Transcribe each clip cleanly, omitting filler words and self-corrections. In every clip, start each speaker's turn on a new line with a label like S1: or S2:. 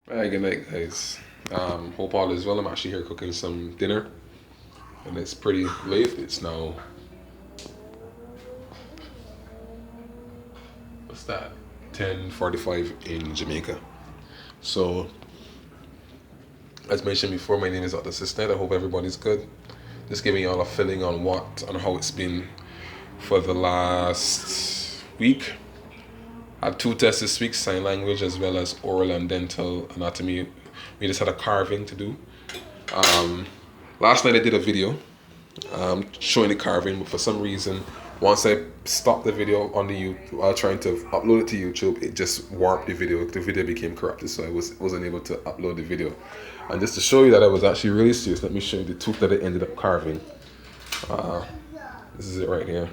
S1: Hi, good night, guys. Hope all is well. I'm actually here cooking some dinner, and it's pretty late. It's now, what's that? 10:45 in Jamaica. So, as mentioned before, my name is Dr. Sistnet. I hope everybody's good. Just giving y'all a feeling on how it's been for the last week. I had two tests this week, sign language as well as oral and dental anatomy. We just had a carving to do. Last night I did a video showing the carving, but for some reason, once I stopped the video on the YouTube, while trying to upload it to YouTube, it just warped the video. The video became corrupted, so I wasn't able to upload the video. And just to show you that I was actually really serious, let me show you the tooth that I ended up carving. This is it right here.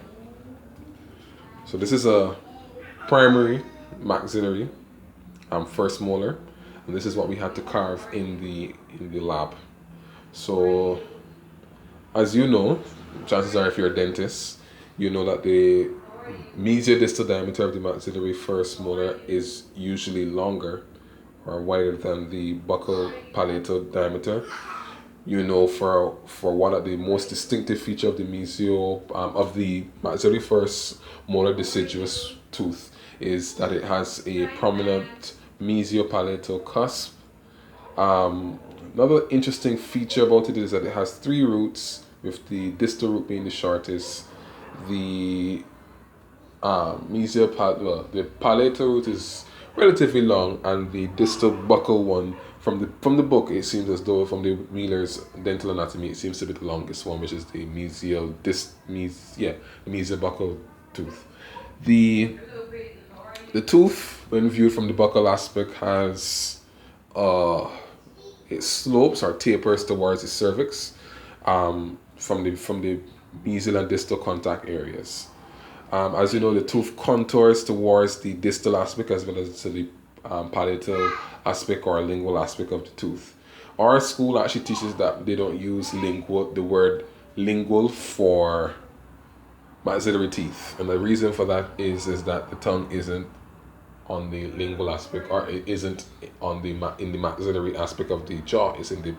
S1: So this is a primary maxillary, first molar, and this is what we had to carve in the lab. So as you know, chances are if you're a dentist, you know that the mesial-distal diameter of the maxillary first molar is usually longer or wider than the buccal palatal diameter. You know, for one of the most distinctive feature of the of the maxillary first molar deciduous tooth is that it has a prominent mesiopalatal cusp. Another interesting feature about it is that it has three roots, with the distal root being the shortest. The the palatal root is relatively long, and the distal buccal one, from the book, it seems as though from the Wheeler's dental anatomy, it seems to be the longest one, which is the mesial buccal tooth. The the tooth, when viewed from the buccal aspect, has it slopes or tapers towards the cervix, from the mesial and distal contact areas. As you know, the tooth contours towards the distal aspect as well as to the palatal aspect or lingual aspect of the tooth. Our school actually teaches that they don't use the word lingual for maxillary teeth, and the reason for that is that the tongue isn't on the lingual aspect, or it isn't in the maxillary aspect of the jaw. It's in the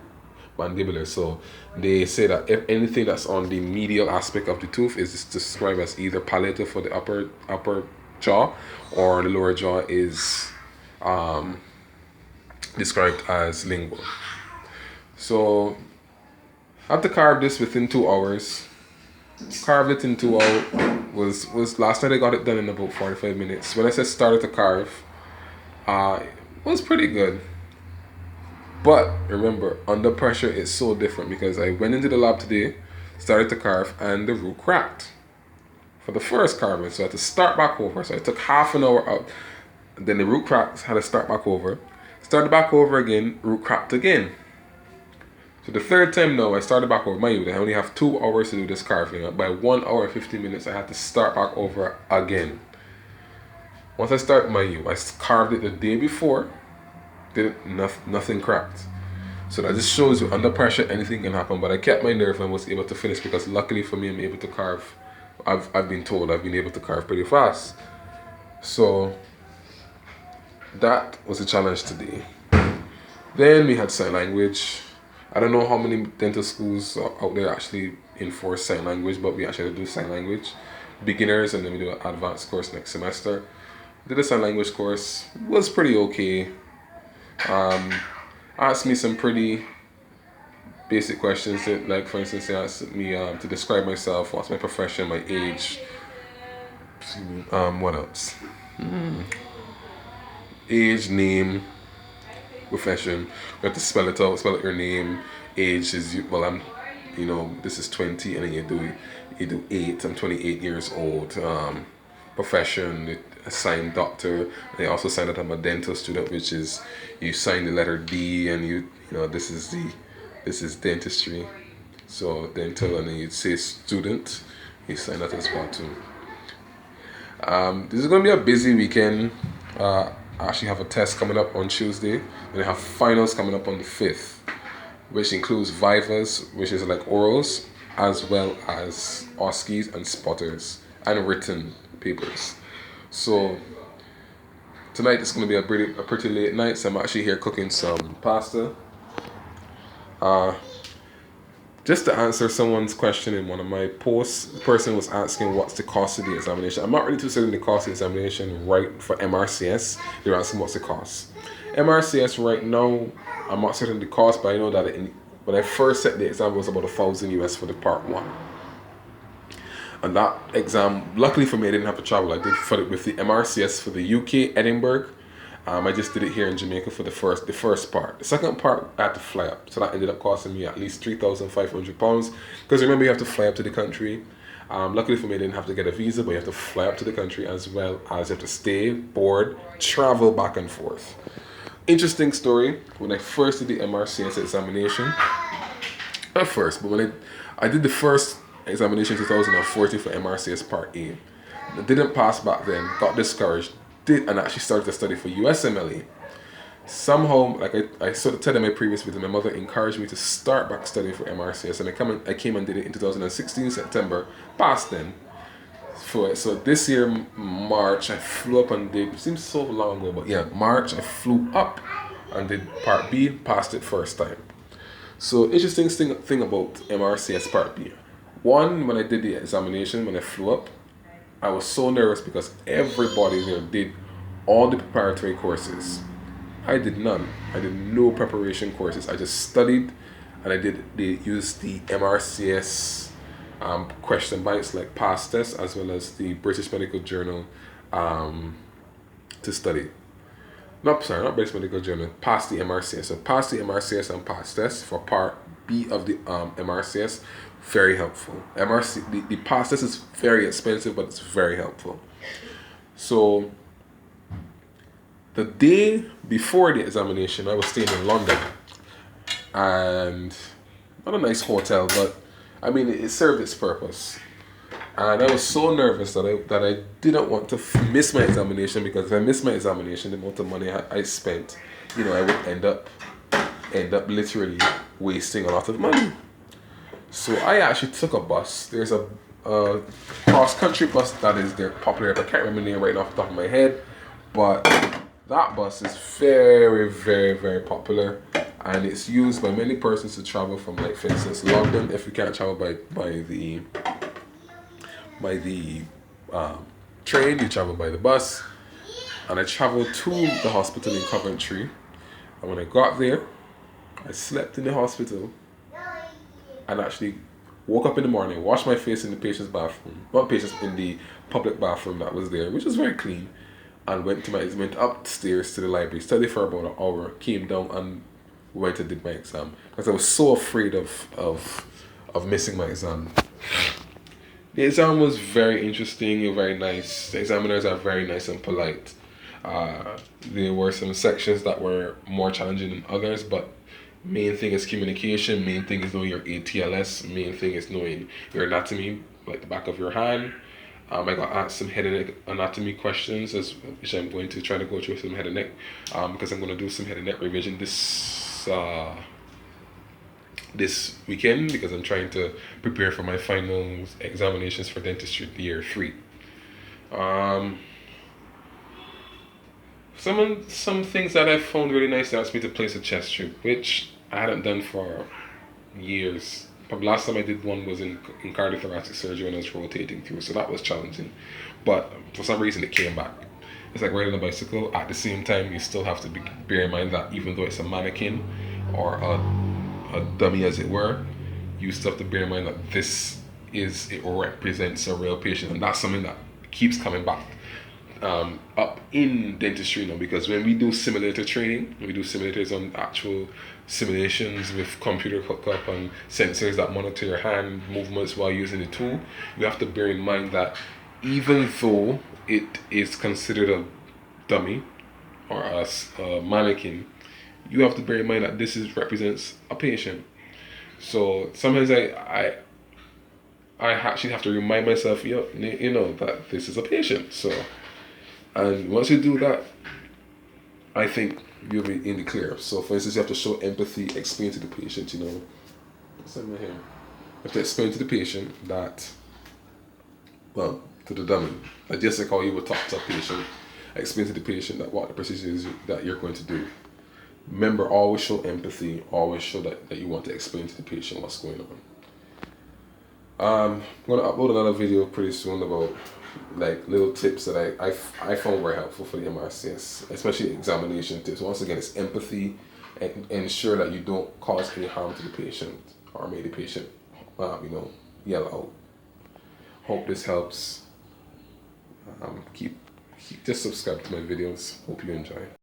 S1: mandibular. So they say that if anything that's on the medial aspect of the tooth is described as either palatal for the upper jaw, or the lower jaw is described as lingual. So I had to carve this within 2 hours. Carved it in 2 hours. Was last night I got it done in about 45 minutes. When I said started to carve, it was pretty good. But remember, under pressure it's so different, because I went into the lab today, started to carve, and the root cracked for the first carving. So I had to start back over. So I took half an hour out. Then the root cracked, had to start back over. Started back over again, root cracked again. So the third time now, I started back over. Mind you, I only have 2 hours to do this carving. By 1 hour and 15 minutes, I had to start back over again. Once I start, mind you, I carved it the day before, nothing cracked. So that just shows you under pressure anything can happen. But I kept my nerve and was able to finish, because luckily for me, I'm able to carve. I've been told I've been able to carve pretty fast. So that was a challenge today. Then we had sign language. I don't know how many dental schools out there actually enforce sign language, but we actually do sign language beginners, and then we do an advanced course next semester. Did a sign language course, was pretty okay. Asked me some pretty basic questions, that, like for instance, they asked me to describe myself, what's my profession, my age. What else? Age, name, profession. You have to spell it out, spell out your name. Age is, well, this is 20, and then you do 8. I'm 28 years old. Profession, assigned doctor. They also sign that I'm a dental student, which is you sign the letter D, and this is dentistry. So dental, and then you'd say student. You sign that as well too. This is gonna be a busy weekend. I actually have a test coming up on Tuesday, and I have finals coming up on the 5th, which includes vivas, which is like orals, as well as OSCEs and spotters, and written papers. So Tonight it's going to be a pretty late night, so I'm actually here cooking some pasta. Just to answer someone's question in one of my posts, the person was asking what's the cost of the examination. I'm not really interested in the cost of the examination right for MRCS. They're asking what's the cost. MRCS right now, I'm not certain the cost, but I know that when I first set the exam, it was about $1,000 for the part 1. And that exam, luckily for me, I didn't have to travel. I did for it with the MRCS for the UK, Edinburgh. I just did it here in Jamaica for the first part. The second part, I had to fly up. So that ended up costing me at least £3,500. Because remember, you have to fly up to the country. Luckily for me, I didn't have to get a visa, but you have to fly up to the country as well as you have to stay, board, travel back and forth. Interesting story. When I first did the MRCS examination, not first, but when I did the first examination in 2014 for MRCS Part A. I didn't pass back then, got discouraged, and actually started to study for USMLE. Somehow, like I sort of said in my previous video, my mother encouraged me to start back studying for MRCS, and I came and did it in 2016, September, passed then. So this year, March, I flew up and did, it seems so long ago, but yeah, March, I flew up and did Part B, passed it first time. So interesting thing about MRCS Part B. One, when I did the examination, when I flew up, I was so nervous because everybody there did all the preparatory courses. I did none. I did no preparation courses. I just studied, and they used the MRCS question banks like past tests as well as the British Medical Journal to study. Not British Medical Journal, past the MRCS. So past the MRCS and past tests for Part B of the MRCS, very helpful. The past test is very expensive, but it's very helpful. So the day before the examination, I was staying in London, and not a nice hotel, but I mean it served its purpose. And I was so nervous that I didn't want to miss my examination, because if I missed my examination, the amount of money I spent, I would end up literally wasting a lot of money. So I actually took a bus. There's a cross-country bus that is there popular. I can't remember the name right off the top of my head, but that bus is very, very, very popular, and it's used by many persons to travel from, like, for instance, London. If you can't travel by the train, you travel by the bus. And I traveled to the hospital in Coventry, and when I got there, I slept in the hospital and actually woke up in the morning, washed my face in the patient's bathroom, in the public bathroom that was there, which was very clean, and went upstairs to the library, studied for about an hour, came down and went and did my exam, because I was so afraid of missing my exam. The exam was very interesting and very nice. The examiners are very nice and polite. There were some sections that were more challenging than others, but main thing is communication, main thing is knowing your ATLS, main thing is knowing your anatomy, like the back of your hand. I got asked some head and neck anatomy questions, which I'm going to try to go through some head and neck, because I'm going to do some head and neck revision this weekend, because I'm trying to prepare for my final examinations for dentistry year 3. Some things that I found really nice, they asked me to place a chest tube, which I hadn't done for years. Probably last time I did one was in cardiothoracic surgery when I was rotating through, so that was challenging. But for some reason it came back. It's like riding a bicycle. At the same time, you still have to bear in mind that even though it's a mannequin or a dummy, as it were, you still have to bear in mind that it represents a real patient, and that's something that keeps coming back up in dentistry now, because when we do simulator training, we do simulators on actual simulations with computer hookup and sensors that monitor your hand movements while using the tool, you have to bear in mind that even though it is considered a dummy or a mannequin, you have to bear in mind that this represents a patient. So sometimes I actually have to remind myself, that this is a patient. So, and once you do that, I think you'll be in the clear. So for instance, you have to show empathy, explain to the patient, what's in my hair? You have to explain to the patient that, to the dummy, that just like how you would talk to a patient, explain to the patient that what the procedure is that you're going to do. Remember, always show empathy, always show that you want to explain to the patient what's going on. I'm going to upload another video pretty soon about like little tips that I found very helpful for the MRCS, especially examination tips. Once again, it's empathy and ensure that you don't cause any harm to the patient or make the patient, yell out. Hope this helps. Keep just subscribe to my videos. Hope you enjoy.